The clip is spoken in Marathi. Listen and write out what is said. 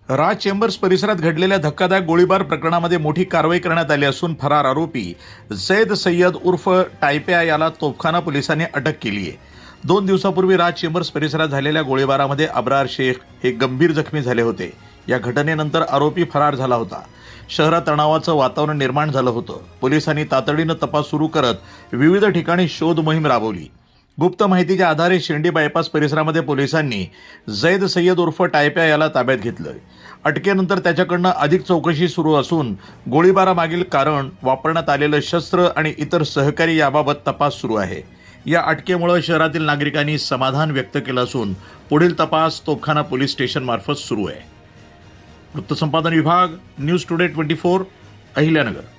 राज चेंबर्स परिसरात घडलेल्या धक्कादायक गोळीबार प्रकरणामध्ये मोठी कारवाई करण्यात आली असून फरार आरोपी जैद सय्यद उर्फ टायप्या याला तोफखाना पोलिसांनी अटक केली आहे। 2 दिवसापूर्वी राज चेंबर्स परिसरात झालेल्या गोळीबारामध्ये अब्रार शेख हे गंभीर जखमी झाले होते। या घटनेनंतर आरोपी फरार झाला होता। शहरात तणावाचं वातावरण निर्माण झालं होतं। पोलिसांनी तातडीनं तपास सुरू करत विविध ठिकाणी शोध मोहीम राबवली। गुप्त माहितीच्या आधारे शिर्डी बायपास परिसरामध्ये पोलिसांनी जैद सय्यद उर्फ टायप्या याला ताब्यात घेतलं। अटकेनंतर त्याच्याकडनं अधिक चौकशी सुरू असून गोळीबारामागील कारण, वापरण्यात आलेलं शस्त्र आणि इतर सहकारी याबाबत तपास सुरू आहे। या अटकेमुळे शहरातील नागरिकांनी समाधान व्यक्त केलं असून पुढील तपास तोफखाना पोलीस स्टेशन मार्फत सुरू आहे। वृत्तसंपादन विभाग, न्यूज टुडे 24, अहिल्यानगर।